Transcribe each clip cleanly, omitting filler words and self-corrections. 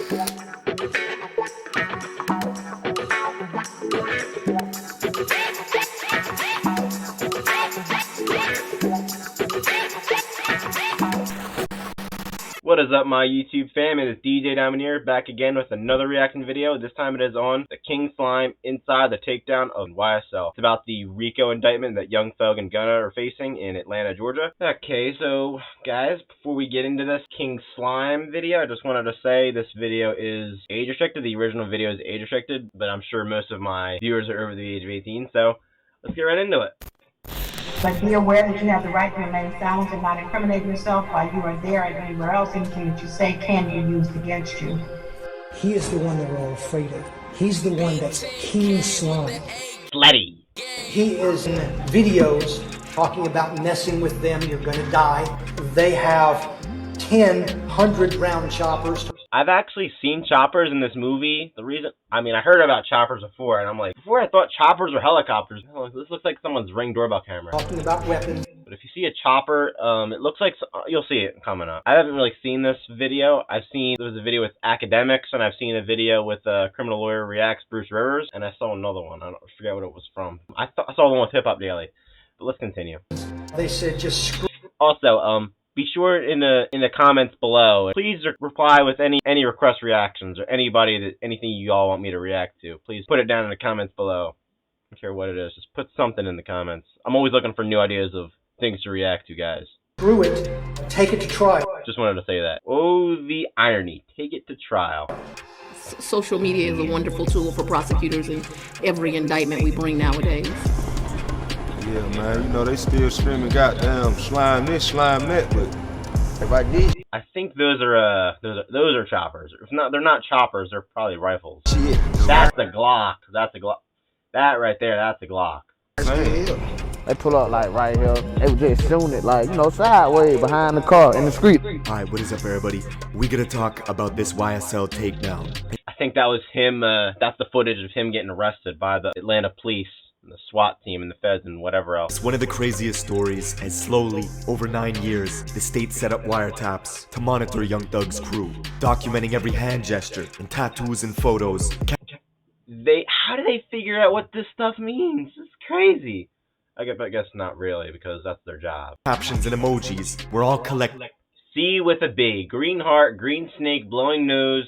What is up, my YouTube fam? It is DJ Domineer back again with another reaction video. This time it is on the King Slime inside the takedown of YSL. It's about the RICO indictment that Young Thug and Gunna are facing in Atlanta, Georgia. Okay, so guys, before we get into this King Slime video, I just wanted to say this video is age restricted. The original video is age restricted, but I'm sure most of my viewers are over the age of 18, so let's get right into it. But be aware that you have the right to remain silent and not incriminate yourself while you are there and anywhere else. Anything that you say can be used against you. He is the one that we're all afraid of. He's the one that's King Slime. Slutty. He is in videos talking about messing with them, you're gonna die. They have 10 100-round choppers. I've actually seen choppers in this movie. I heard about choppers before, and I'm like, before I thought choppers were helicopters. Oh, this looks like someone's Ring doorbell camera. Talking about weapons. But if you see a chopper, it looks like, you'll see it coming up. I haven't really seen this video. There was a video with academics, and I've seen a video with a criminal lawyer reacts Bruce Rivers, and I saw another one. I forget what it was from. I saw the one with Hip Hop Daily. But let's continue. They said just screw. Also, be sure in the comments below, please reply with any request reactions or anything you all want me to react to. Please put it down in the comments below. I don't care what it is. Just put something in the comments. I'm always looking for new ideas of things to react to, guys. Screw it. Take it to trial. Just wanted to say that. Oh, the irony. Take it to trial. Social media is a wonderful tool for prosecutors in every indictment we bring nowadays. Yeah, man, you know, they still screaming goddamn slime this, slime that, but if I did, I think those are choppers. If not, they're not choppers, they're probably rifles. shit. That's the Glock. That's the Glock. That right there, that's the Glock. They pull up like right here. They were just shooting it like, you know, sideways behind the car in the street. Alright, what is up, everybody? We're gonna talk about this YSL takedown. I think that was him, that's the footage of him getting arrested by the Atlanta police, and the SWAT team, and the feds, and whatever else. It's one of the craziest stories, as slowly, over 9 years, the state set up wiretaps to monitor Young Thug's crew, documenting every hand gesture, and tattoos and photos. How do they figure out what this stuff means? It's crazy. I guess not really, because that's their job. Captions and emojis were all collected. C with a B, green heart, green snake, blowing nose,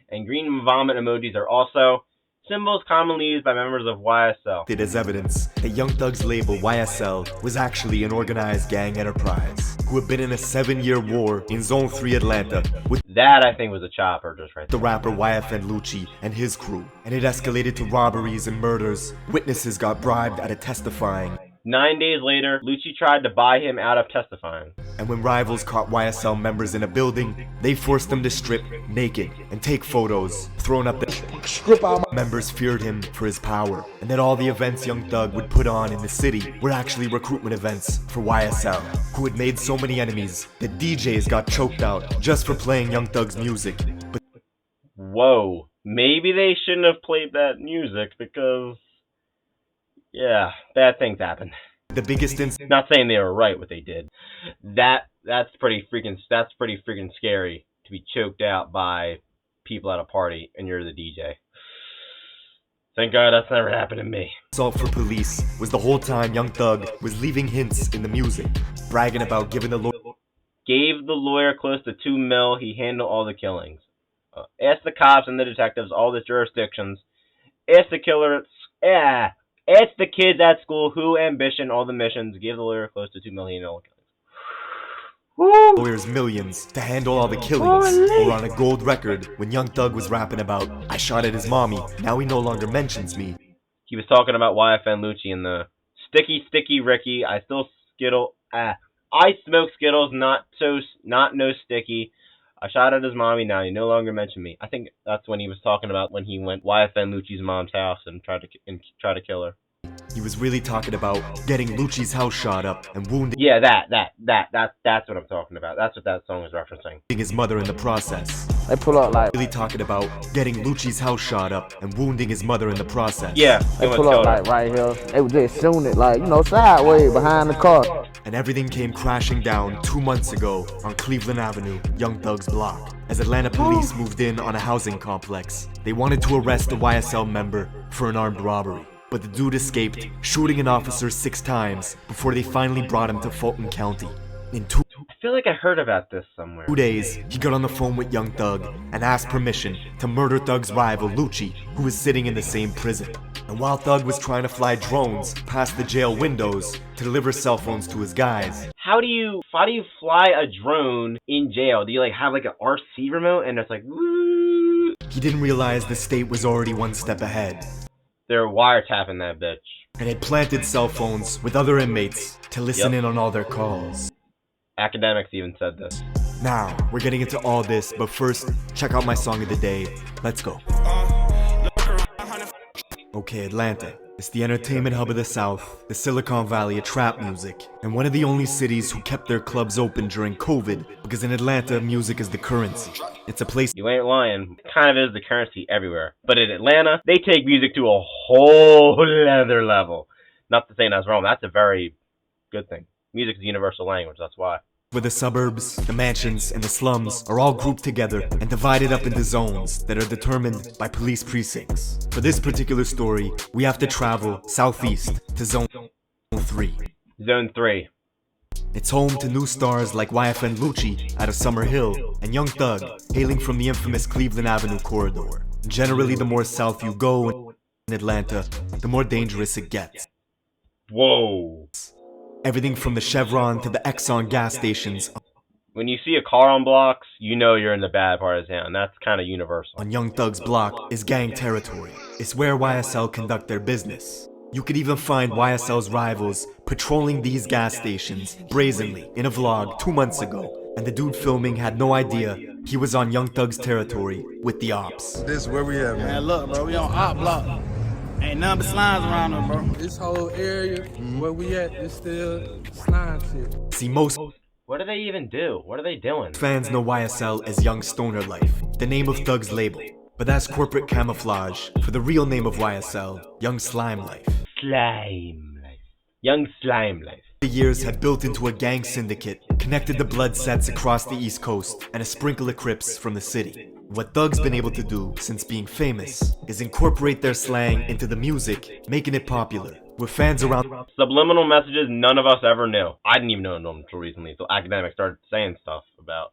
and green vomit emojis are also symbols commonly used by members of YSL. As evidence that Young Thug's label YSL was actually an organized gang enterprise who had been in a 7-year war in Zone 3 Atlanta with that, I think, was a chopper just right there. The rapper YFN Lucci and his crew, and it escalated to robberies and murders. Witnesses got bribed out of testifying. 9 days later, Lucci tried to buy him out of testifying. And when rivals caught YSL members in a building, they forced them to strip naked and take photos, thrown up the strip out. Members feared him for his power, and that all the events Young Thug would put on in the city were actually recruitment events for YSL, who had made so many enemies that DJs got choked out just for playing Young Thug's music. But whoa, maybe they shouldn't have played that music because, yeah, bad things happen. The biggest incident. Not saying they were right what they did. That's pretty freaking scary to be choked out by people at a party and you're the DJ. Thank God that's never happened to me. Assault for police was the whole time Young Thug was leaving hints in the music, bragging about giving the lawyer close to $2 million. He handled all the killings. Ask the cops and the detectives, all the jurisdictions. Ask the killer. Ask the kids at school who ambition all the missions. Give the lawyer close to $2 million. Lawyers millions to handle all the killings. Or on a gold record when Young Thug was rapping about, I shot at his mommy, now he no longer mentions me. He was talking about YFN Lucci and the sticky Ricky. I still skittle. I smoke Skittles, not no sticky. I shot at his mommy, now he no longer mentioned me. I think that's when he was talking about when he went YFN Lucci's mom's house and tried to kill her. He was really talking about getting Lucci's house shot up and wounding. Yeah, that's what I'm talking about. That's what that song is referencing. His mother in the process. They pull up like. Really talking about getting Lucci's house shot up and wounding his mother in the process. Yeah, they pull up like right here. They were just shooting it like, you know, sideways behind the car. And everything came crashing down 2 months ago on Cleveland Avenue, Young Thug's block. As Atlanta police moved in on a housing complex, they wanted to arrest the YSL member for an armed robbery. But the dude escaped, shooting an officer 6 times before they finally brought him to Fulton County. In I feel like I heard about this somewhere. 2 days, he got on the phone with Young Thug and asked permission to murder Thug's rival Lucci, who was sitting in the same prison. And while Thug was trying to fly drones past the jail windows to deliver cell phones to his guys. How do you fly a drone in jail? Do you like have like an RC remote and it's like woo? He didn't realize the state was already one step ahead. They're wiretapping that bitch. And had planted cell phones with other inmates to listen in on all their calls. Academics even said this. Now, we're getting into all this, but first, check out my song of the day. Let's go. Okay, Atlanta. It's the entertainment hub of the South, the Silicon Valley of trap music, and one of the only cities who kept their clubs open during COVID, because in Atlanta, music is the currency. It's a place. You ain't lying. It kind of is the currency everywhere. But in Atlanta, they take music to a whole other level. Not to say that's wrong. That's a very good thing. Music is a universal language. That's why. Where the suburbs, the mansions, and the slums are all grouped together and divided up into zones that are determined by police precincts. For this particular story, we have to travel southeast to Zone 3. Zone 3. It's home to new stars like YFN Lucci out of Summer Hill and Young Thug, hailing from the infamous Cleveland Avenue corridor. Generally, the more south you go in Atlanta, the more dangerous it gets. Whoa. Everything from the Chevron to the Exxon gas stations. When you see a car on blocks, you know you're in the bad part of town. That's kind of universal. On Young Thug's block is gang territory. It's where YSL conduct their business. You could even find YSL's rivals patrolling these gas stations brazenly in a vlog 2 months ago. And the dude filming had no idea he was on Young Thug's territory with the ops. This is where we at, man. Man, look, bro, we on op block. Ain't nothing but slimes around us, bro. This whole area where we at is still slime shit. See, most What do they even do? What are they doing? fans know YSL as Young Stoner Life, the name of Thug's label. But that's corporate camouflage for the real name of YSL, Young Slime Life. Slime Life. Young Slime Life. The years had built into a gang syndicate, connected the blood sets across the East Coast, and a sprinkle of Crips from the city. What Thug's been able to do since being famous is incorporate their slang into the music, making it popular, with fans around. Subliminal messages none of us ever knew. I didn't even know them until recently, until academics started saying stuff about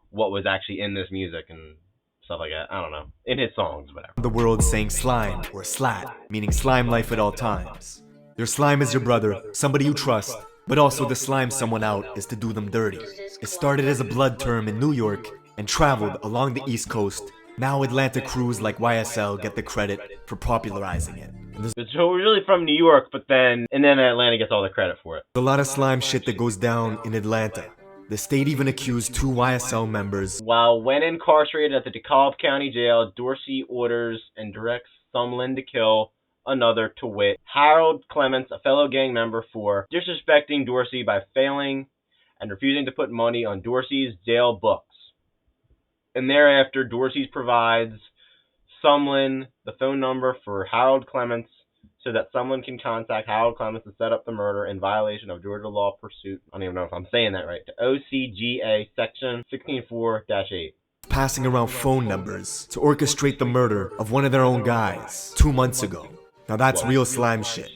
what was actually in this music and stuff like that. I don't know. In his songs, whatever. The world saying slime or slat, meaning slime life at all times. Your slime is your brother, somebody you trust, but also to slime someone out is to do them dirty. It started as a blood term in New York and traveled along the East Coast. Now Atlanta crews like YSL get the credit for popularizing it. So we're really from New York, but then Atlanta gets all the credit for it. There's a lot of slime shit that goes down in Atlanta. The state even accused 2 YSL members. While when incarcerated at the DeKalb County Jail, Dorsey orders and directs Sumlin to kill another, to wit, Harold Clements, a fellow gang member, for disrespecting Dorsey by failing and refusing to put money on Dorsey's jail books. And thereafter, Dorsey provides Sumlin the phone number for Harold Clements so that someone can contact Harold Clements to set up the murder in violation of Georgia law pursuit. I don't even know if I'm saying that right. To OCGA section 16-4-8. Passing around phone numbers to orchestrate the murder of one of their own guys 2 months ago. Now that's real slime shit.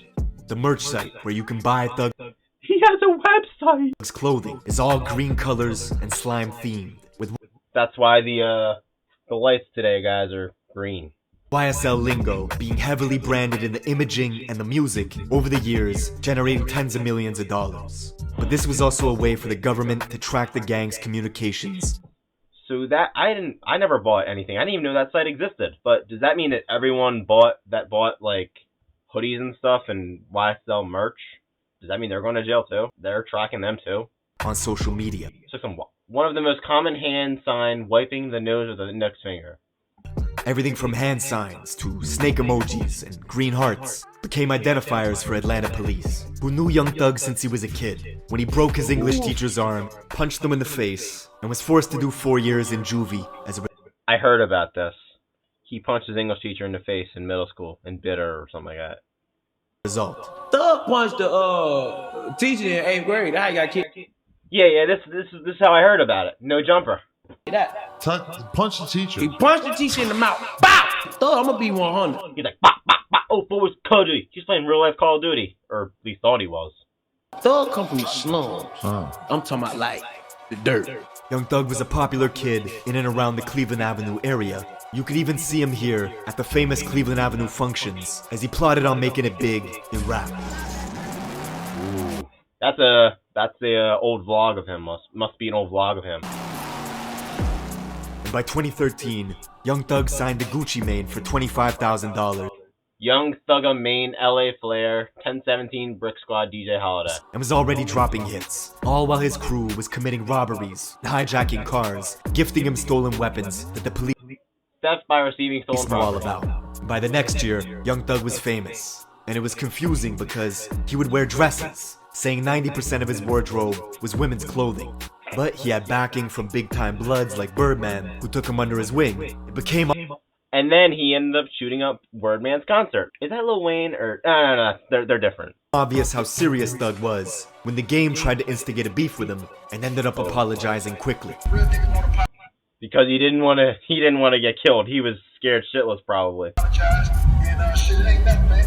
The merch site where you can buy Thug. He has a website. Thug's clothing is all green colors and slime themed. With That's why the lights today, guys, are green. YSL lingo being heavily branded in the imaging and the music over the years, generating tens of millions of dollars. But this was also a way for the government to track the gang's communications. So that I never bought anything. I didn't even know that site existed. But does that mean that everyone bought like hoodies and stuff and YSL merch? Does that mean they're going to jail too? They're tracking them too? On social media. So one of the most common hand sign, wiping the nose with the index finger. Everything from hand signs to snake emojis and green hearts became identifiers for Atlanta police, who knew Young Thug since he was a kid, when he broke his English teacher's arm, punched him in the face, and was forced to do 4 years in juvie as a I heard about this. He punched his English teacher in the face in middle school, in bitter or something like that. result. Thug punched the teacher in 8th grade. How you got kicked? Yeah, this is how I heard about it. No jumper. That. Punch the teacher. He punched the teacher in the mouth. Bow! Thug, I'm gonna be 100. He's like, bop, bop, bop. Oh, what was Call of Duty? He's playing real life Call of Duty. Or at least thought he was. Thug come from the slums. I'm talking about like the dirt. Young Thug was a popular kid in and around the Cleveland Avenue area. You could even see him here at the famous Cleveland Avenue functions as he plotted on making it big in rap. Ooh. That's the old vlog of him. Must be an old vlog of him. And by 2013, Young Thug signed to Gucci Mane for $25,000. Young Thugga Mane, LA Flair, 1017 Brick Squad, DJ Holiday. And was already dropping hits, all while his crew was committing robberies, hijacking cars, gifting him stolen weapons that the police theft by receiving stolen knew all property. about. By the next year, Young Thug was famous, and it was confusing because he would wear dresses, saying 90% of his wardrobe was women's clothing. But he had backing from big-time bloods like Birdman, who took him under his wing. It became and then he ended up shooting up Birdman's concert. Is that Lil Wayne or no, they're different. Obvious how serious Thug was when the game tried to instigate a beef with him and ended up apologizing quickly. Because he didn't want to get killed. He was scared shitless probably. And shit, it ain't nothing, man.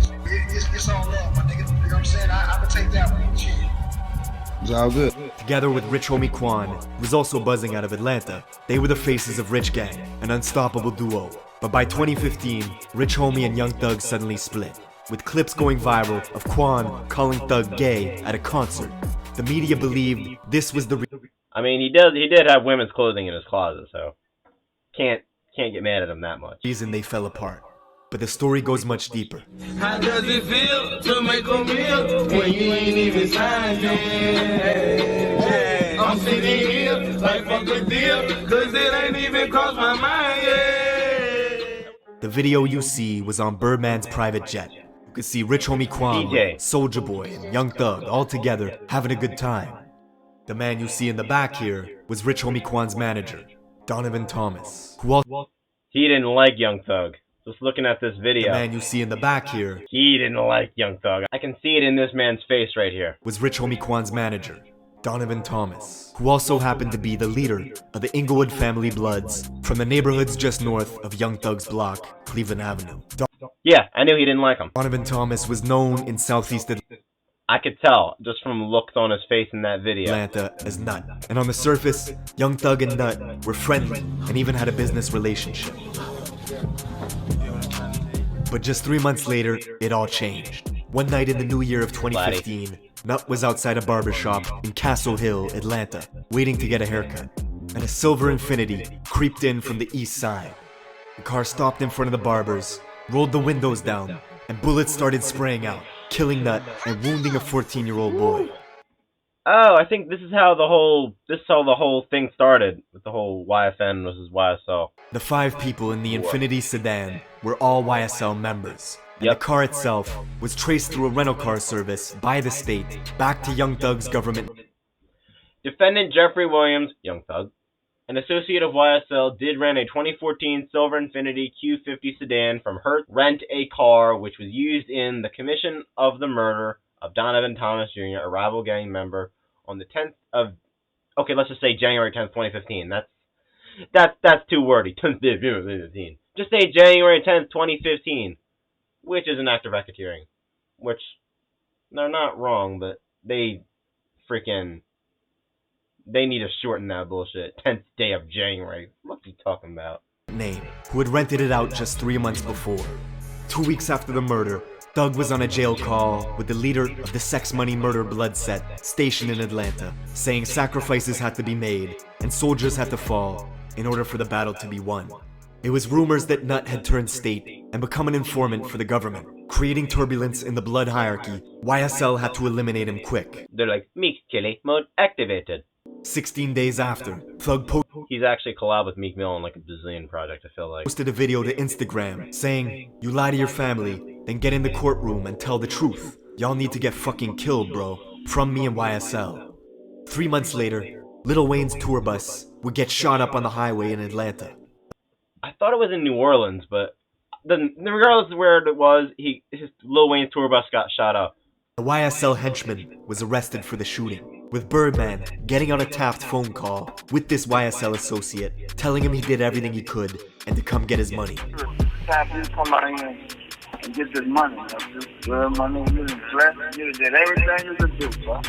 It's all love, my nigga. You know what I'm saying? I can take that one. Shit. It's all good. Together with Rich Homie Quan, who was also buzzing out of Atlanta, they were the faces of Rich Gang, an unstoppable duo. But by 2015, Rich Homie and Young Thug suddenly split, with clips going viral of Quan calling Thug gay at a concert. The media believed this was the I mean, he did have women's clothing in his closet, so can't get mad at him that much. reason they fell apart. But the story goes much deeper. How does it feel to make a meal when you ain't even signed yet? I'm sitting here like fuck a deal, cause it ain't even crossed my mind yet. The video you see was on Birdman's private jet. You could see Rich Homie Quan, Soulja Boy, and Young Thug all together having a good time. The man you see in the back here was Rich Homie Quan's manager, Donovan Thomas, who also he didn't like Young Thug. Just looking at this video. The man you see in the back here, he didn't like Young Thug. I can see it in this man's face right here. Was Rich Homie Quan's manager, Donovan Thomas, who also happened to be the leader of the Inglewood family Bloods from the neighborhoods just north of Young Thug's block, Cleveland Avenue. Yeah, I knew he didn't like him. Donovan Thomas was known in Southeast I could tell just from looks on his face in that video. Atlanta as Nut. And on the surface, Young Thug and Nut were friendly and even had a business relationship. But just 3 months later, it all changed. One night in the new year of 2015, Nut was outside a barbershop in Castle Hill, Atlanta, waiting to get a haircut. And a silver Infiniti creeped in from the east side. The car stopped in front of the barber's, rolled the windows down, and bullets started spraying out, killing Nut and wounding a 14-year-old boy. Oh, I think this is how the whole thing started with the whole YFN versus YSL. The 5 people in the Infiniti sedan were all YSL members. And the car itself was traced through a rental car service by the state back to Young Thug's government. Defendant Jeffrey Williams, Young Thug, an associate of YSL, did rent a 2014 silver Infiniti Q50 sedan from Hertz Rent a Car, which was used in the commission of the murder of Donovan Thomas Jr., a rival gang member, on the 10th of, okay, let's just say January 10th, 2015. That's too wordy. 2015. Just say January 10th, 2015, which is an act of racketeering. Which, they're not wrong, but they need to shorten that bullshit. 10th day of January. What's he talking about? Name, who had rented it out just 3 months before. 2 weeks after the murder, Thug was on a jail call with the leader of the Sex Money Murder Blood set stationed in Atlanta, saying sacrifices had to be made and soldiers had to fall in order for the battle to be won. It was rumors that Nut had turned state and become an informant for the government, creating turbulence in the blood hierarchy. YSL had to eliminate him quick. They're like, Meek Killy mode activated. 16 days after, Thug he's actually collabed with Meek Mill on like a bazillion project, I feel like. Posted a video to Instagram saying, "You lie to your family, then get in the courtroom and tell the truth. Y'all need to get fucking killed, bro. From me and YSL." 3 months later, Lil Wayne's tour bus would get shot up on the highway in Atlanta. I thought it was in New Orleans, but regardless of where it was, Lil Wayne's tour bus got shot up. The YSL henchman was arrested for the shooting, with Birdman getting on a tapped phone call with this YSL associate, telling him he did everything he could and to come get his money. Tap you come out here and get this money. Good money, you blessed, you did everything you could do, bro.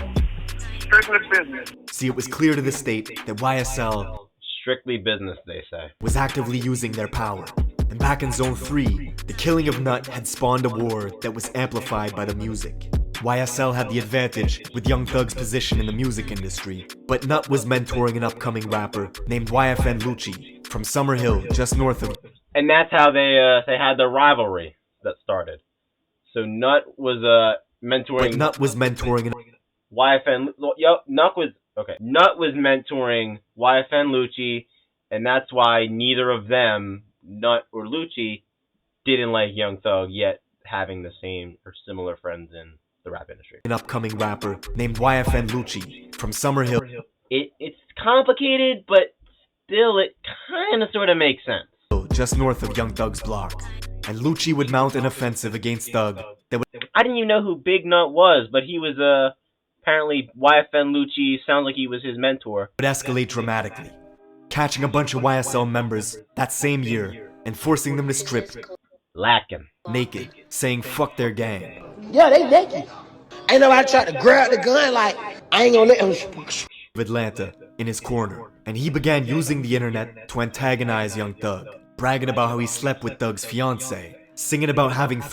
Strictly business. See, it was clear to the state that YSL, strictly business, they say, was actively using their power. And back in Zone 3, the killing of Nut had spawned a war that was amplified by the music. YSL had the advantage with Young Thug's position in the music industry, but Nut was mentoring an upcoming rapper named YFN Lucci from Summer Hill, just north of. And that's how they had the rivalry that started. So Nut was mentoring. But Nut was mentoring YFN. Nut was mentoring YFN Lucci, and that's why neither of them, Nut or Lucci, didn't like Young Thug, yet having the same or similar friends in the rap industry. An upcoming rapper named YFN Lucci from Summer Hill. It's complicated, but still it kind of sort of makes sense. Just north of Young Thug's block. And Lucci would mount an offensive against Thug that would... I didn't even know who Big Nut was, but he was apparently YFN Lucci, sounds like he was his mentor. Would escalate dramatically, catching a bunch of YSL members that same year and forcing them to strip naked, saying fuck their gang. Yeah, they naked. Ain't nobody tried to grab the gun like, I ain't gonna let him. Atlanta in his corner, and he began using the internet to antagonize Young Thug, bragging about how he slept with Thug's fiance, singing about having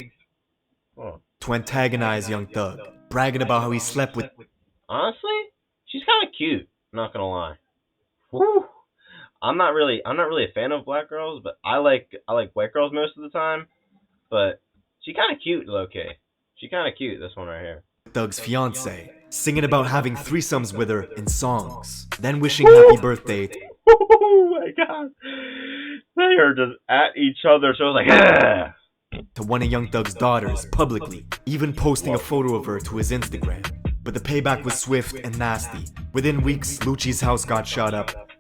to antagonize Young Thug, bragging about how he slept with. Honestly, she's kind of cute. Not gonna lie. Woo. I'm not really a fan of black girls, but I like white girls most of the time. But she kind of cute, low-key. She kind of cute, this one right here. Thug's fiance, singing about having threesomes with her in songs, then wishing happy birthday. Oh my god. They are just at each other, so I was like, ah! To one of Young Thug's daughters, publicly, even posting a photo of her to his Instagram. But the payback was swift and nasty. Within weeks, Lucci's house got shot up.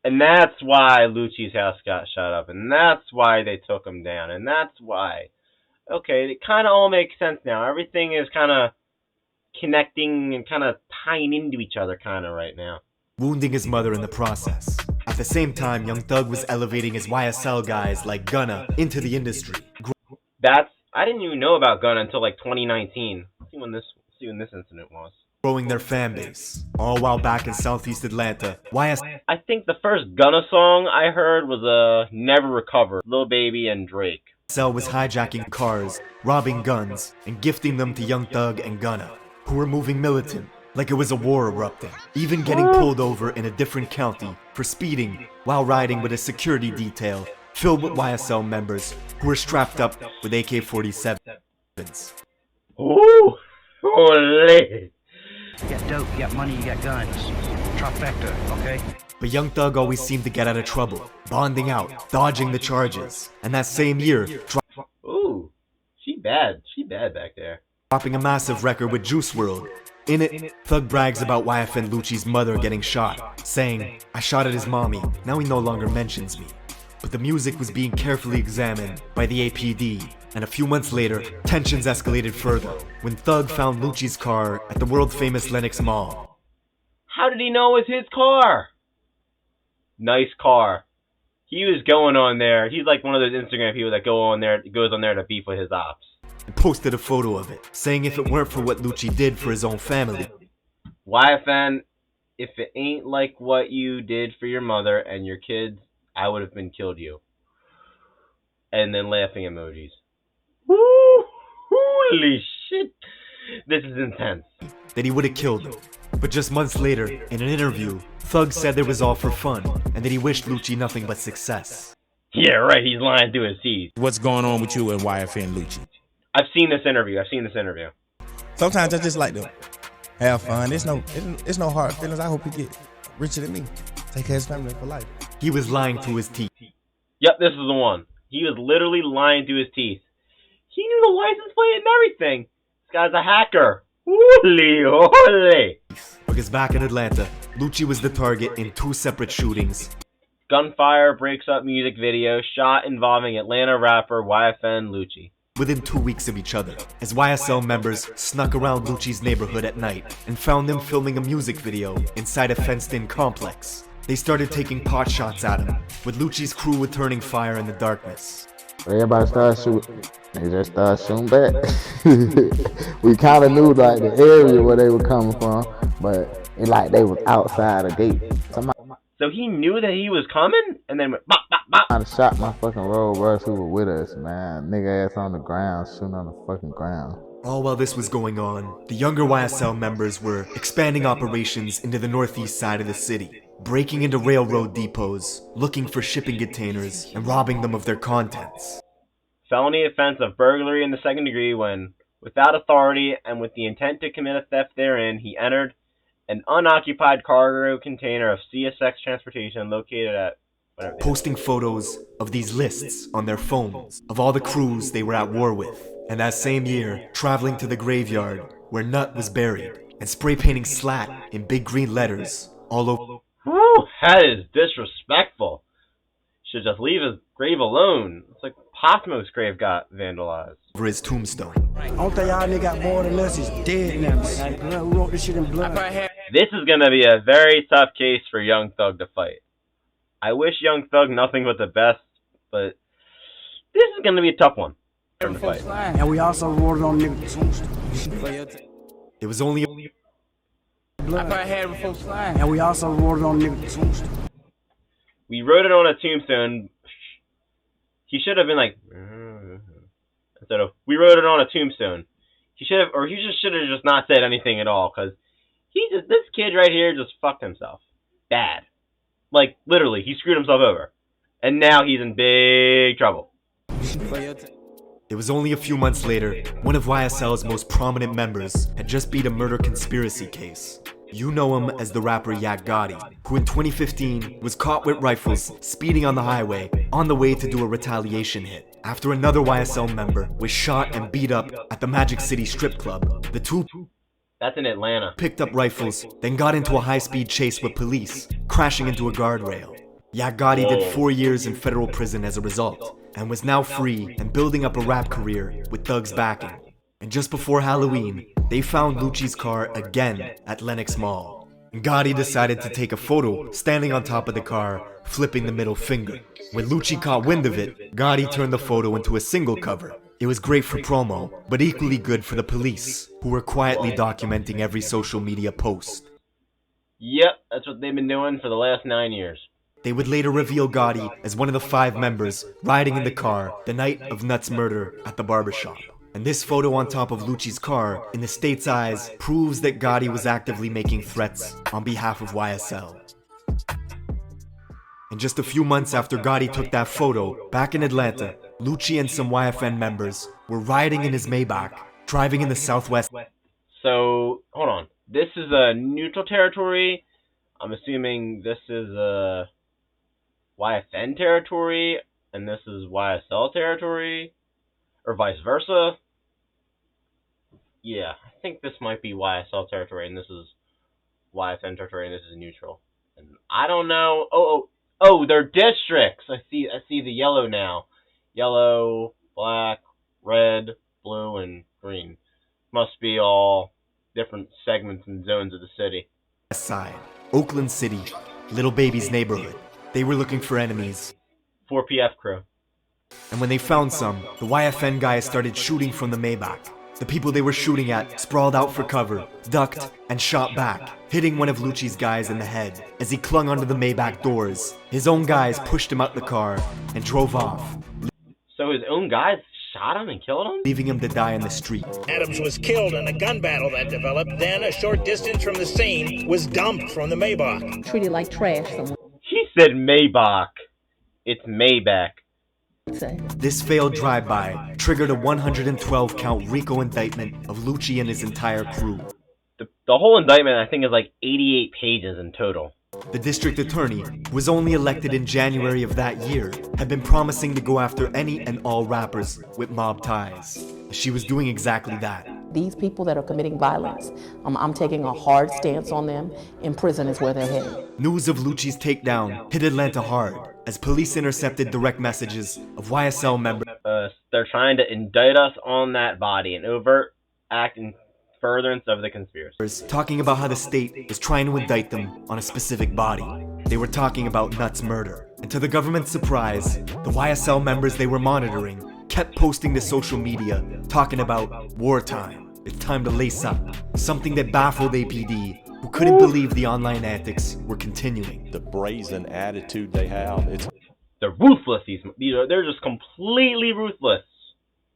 And that's why Lucci's house got shot up, and that's why they took him down, and that's why. Okay, it kind of all makes sense now. Everything is kind of connecting and kind of tying into each other kind of right now. Wounding his mother in the process. At the same time, Young Thug was elevating his YSL guys like Gunna into the industry. I didn't even know about Gunna until like 2019. See when this incident was. Growing their fan base, all while back in Southeast Atlanta. I think the first Gunna song I heard was Never Recover, Lil Baby and Drake. YSL was hijacking cars, robbing guns, and gifting them to Young Thug and Gunna, who were moving militant, like it was a war erupting, even getting pulled over in a different county for speeding while riding with a security detail filled with YSL members who were strapped up with AK-47s. Ooh! Holy! You got dope, you got money, you got guns. Trifecta, okay? But Young Thug always seemed to get out of trouble, bonding out, dodging the charges, and that same year, ooh, she bad back there. Dropping a massive record with Juice WRLD. In it, Thug brags about YFN Lucci's mother getting shot, saying, I shot at his mommy, now he no longer mentions me. But the music was being carefully examined by the APD, and a few months later, tensions escalated further when Thug found Lucci's car at the world-famous Lenox Mall. How did he know it was his car? Nice car. He was going on there. He's like one of those Instagram people that goes on there to beef with his ops. And posted a photo of it, saying if it weren't for what Lucci did for his own family. YFN, if it ain't like what you did for your mother and your kids, I would have been killed you. And then laughing emojis. Woo! Holy shit! This is intense. That he would have killed him. But just months later, in an interview, Thug said it was all for fun, and that he wished Lucci nothing but success. Yeah, right, he's lying through his teeth. What's going on with you and YFN Lucci? I've seen this interview. Sometimes I just like to have fun. It's no hard feelings. I hope he get richer than me. Take care of his family for life. He was lying to his teeth. Yep, this is the one. He was literally lying to his teeth. He knew the license plate and everything. This guy's a hacker. Holy. Because back in Atlanta, Lucci was the target in 2 separate shootings. Gunfire breaks up music video shot involving Atlanta rapper YFN Lucci. within 2 weeks of each other, as YSL members snuck around Lucci's neighborhood at night and found them filming a music video inside a fenced-in complex. They started taking pot shots at him, with Lucci's crew returning fire in the darkness. Everybody started shooting. They just started shooting back. We kind of knew like the area where they were coming from, but it like they was outside the gate. So he knew that he was coming, and then went bop, bop, bop. I shot my fucking road bros who were with us, man. Nigga ass on the ground, shooting on the fucking ground. All while this was going on, the younger YSL members were expanding operations into the northeast side of the city, breaking into railroad depots, looking for shipping containers, and robbing them of their contents. Felony offense of burglary in the second degree when, without authority and with the intent to commit a theft therein, he entered an unoccupied cargo container of CSX transportation located at whatever. Posting photos of these lists on their phones of all the crews they were at war with, and that same year, traveling to the graveyard where Nut was buried, and spray painting Slat in big green letters all over. Whew, that is disrespectful. Should just leave his grave alone. It's like Pop Smoke's grave got vandalized. Over his tombstone. Only thing y'all nigga got more than us is dead now. Like, blood, we wrote this shit in blood. This is gonna be a very tough case for Young Thug to fight. I wish Young Thug nothing but the best, but this is gonna be a tough one for him to fight. And we also wrote it on nigga tombstone. It was only blood. And we also wrote it on nigga tombstone. We wrote it on a tombstone. He should have been like, instead of, we wrote it on a tombstone. He should have, or he just should have just not said anything at all, because this kid right here just fucked himself. Bad. Like, literally, he screwed himself over. And now he's in big trouble. It was only a few months later, one of YSL's most prominent members had just beat a murder conspiracy case. You know him as the rapper Yak Gotti, who in 2015 was caught with rifles speeding on the highway on the way to do a retaliation hit. After another YSL member was shot and beat up at the Magic City strip club, the two That's in Atlanta. picked up rifles, then got into a high-speed chase with police, crashing into a guardrail. Yak Gotti did 4 years in federal prison as a result, and was now free and building up a rap career with Thug's backing. And just before Halloween, they found Lucci's car again at Lenox Mall. And Gotti decided to take a photo standing on top of the car, flipping the middle finger. When Lucci caught wind of it, Gotti turned the photo into a single cover. It was great for promo, but equally good for the police, who were quietly documenting every social media post. Yep, that's what they've been doing for the last 9 years. They would later reveal Gotti as one of the 5 members riding in the car the night of Nut's murder at the barbershop. And this photo on top of Lucci's car, in the state's eyes, proves that Gotti was actively making threats on behalf of YSL. And just a few months after Gotti took that photo, back in Atlanta, Lucci and some YFN members were riding in his Maybach, driving in the southwest. So, hold on. This is a neutral territory. I'm assuming this is a YFN territory, and this is YSL territory, or vice versa. Yeah, I think this might be YSL territory, and this is YFN territory, and this is neutral. And I don't know. Oh, they're districts. I see the yellow now. Yellow, black, red, blue, and green. Must be all different segments and zones of the city. West Side, Oakland City, Little Baby's neighborhood. They were looking for enemies. 4PF crew. And when they found some, the YFN guys started shooting from the Maybach. The people they were shooting at sprawled out for cover, ducked, and shot back, hitting one of Lucci's guys in the head. As he clung onto the Maybach doors, his own guys pushed him out the car and drove off. So his own guys shot him and killed him? Leaving him to die in the street. Adams was killed in a gun battle that developed. Then, a short distance from the scene, was dumped from the Maybach. Treated like trash somewhere. He said Maybach. It's Maybach. This failed drive-by triggered a 112-count RICO indictment of Lucci and his entire crew. The whole indictment, I think, is like 88 pages in total. The district attorney, who was only elected in January of that year, had been promising to go after any and all rappers with mob ties. She was doing exactly that. These people that are committing violence, I'm taking a hard stance on them. In prison is where they're headed. News of Lucci's takedown hit Atlanta hard, as police intercepted direct messages of YSL members. they're trying to indict us on that body, an overt act in furtherance of the conspiracy. Talking about how the state was trying to indict them on a specific body. They were talking about Nuts' murder. And to the government's surprise, the YSL members they were monitoring kept posting to social media talking about wartime. It's time to lace up. Something that baffled APD, who couldn't believe the online antics were continuing. The brazen attitude they have, it's they're ruthless. They're just completely ruthless.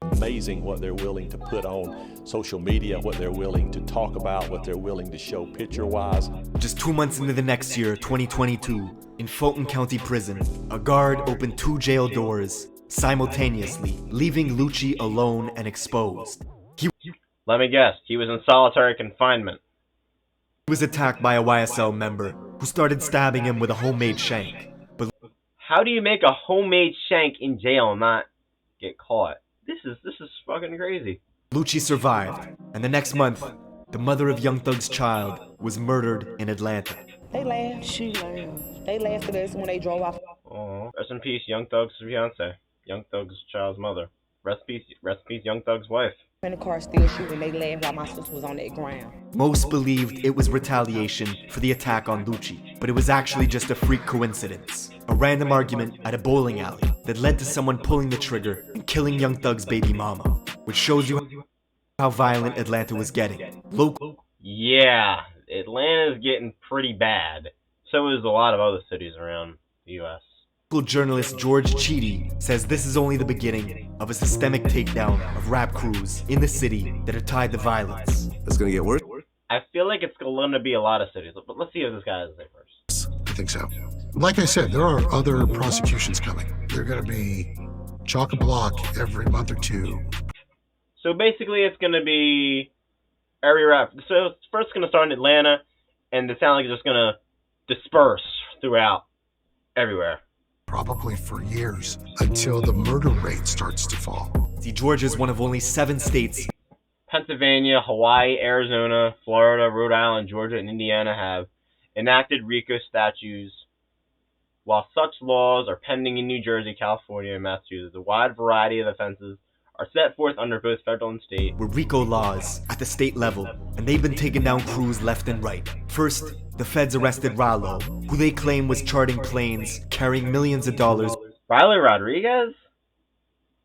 Amazing what they're willing to put on social media, what they're willing to talk about, what they're willing to show picture-wise. Just 2 months into the next year, 2022, in Fulton County Prison, a guard opened 2 jail doors simultaneously, leaving Lucci alone and exposed. Let me guess, he was in solitary confinement. He was attacked by a YSL member who started stabbing him with a homemade shank. But how do you make a homemade shank in jail and not get caught? This is fucking crazy. Lucci survived, and the next month, the mother of Young Thug's child was murdered in Atlanta. They laughed, she laughed. They laughed at us when they drove off. Oh, rest in peace, Young Thug's fiance, Young Thug's child's mother. Rest in peace, Young Thug's wife. In the car still shooting, they laughed while my sister was on that ground. Most believed it was retaliation for the attack on Lucci, but it was actually just a freak coincidence. A random argument at a bowling alley that led to someone pulling the trigger and killing Young Thug's baby mama, which shows you how violent Atlanta was getting. Yeah, Atlanta's getting pretty bad. So is a lot of other cities around the U.S. Local journalist George Cheedy says this is only the beginning of a systemic takedown of rap crews in the city that are tied to violence. It's gonna get worse. I feel like it's going to be a lot of cities, but let's see what this guy has to say first. I think so. Like I said, there are other prosecutions coming. They're going to be chock-a-block every month or two. So basically it's going to be every rap. So it's first going to start in Atlanta, and it sounds like it's just going to disperse throughout everywhere. Probably for years, until the murder rate starts to fall. See, Georgia's one of only 7 states. Pennsylvania, Hawaii, Arizona, Florida, Rhode Island, Georgia, and Indiana have enacted RICO statutes, while such laws are pending in New Jersey, California, and Massachusetts. A wide variety of offenses are set forth under both federal and state. With RICO laws at the state level, and they've been taking down crews left and right. First, the feds arrested Rallo, who they claim was charting planes carrying millions of dollars Riley Rodriguez?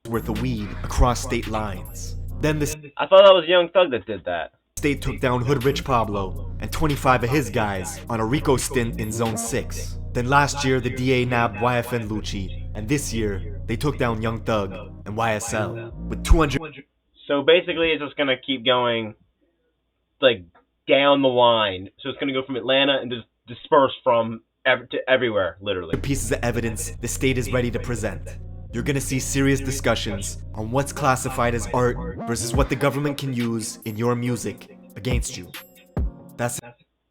worth of weed across state lines. Then I thought that was Young Thug that did that. State took down Hood Rich Pablo and 25 of his guys on a RICO stint in Zone 6. Then last year, the DA nabbed YF and Lucci, and this year, they took down Young Thug and YSL with 200. So basically, it's just gonna keep going, like, down the line. So it's gonna go from Atlanta and just disperse from to everywhere, literally. Pieces of evidence the state is ready to present. You're gonna see serious discussions on what's classified as art versus what the government can use in your music against you. That's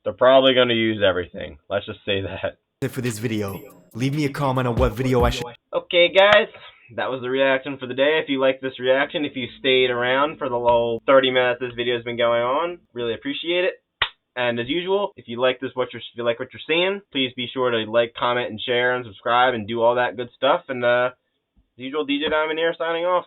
They're probably gonna use everything. Let's just say that. it for this video. Leave me a comment on what video I should. Okay, guys, that was the reaction for the day. If you liked this reaction, if you stayed around for the whole 30 minutes this video has been going on, really appreciate it. And as usual, if you like this, if you like what you're seeing, please be sure to like, comment, and share, and subscribe, and do all that good stuff. And as usual, DJ Domineer signing off.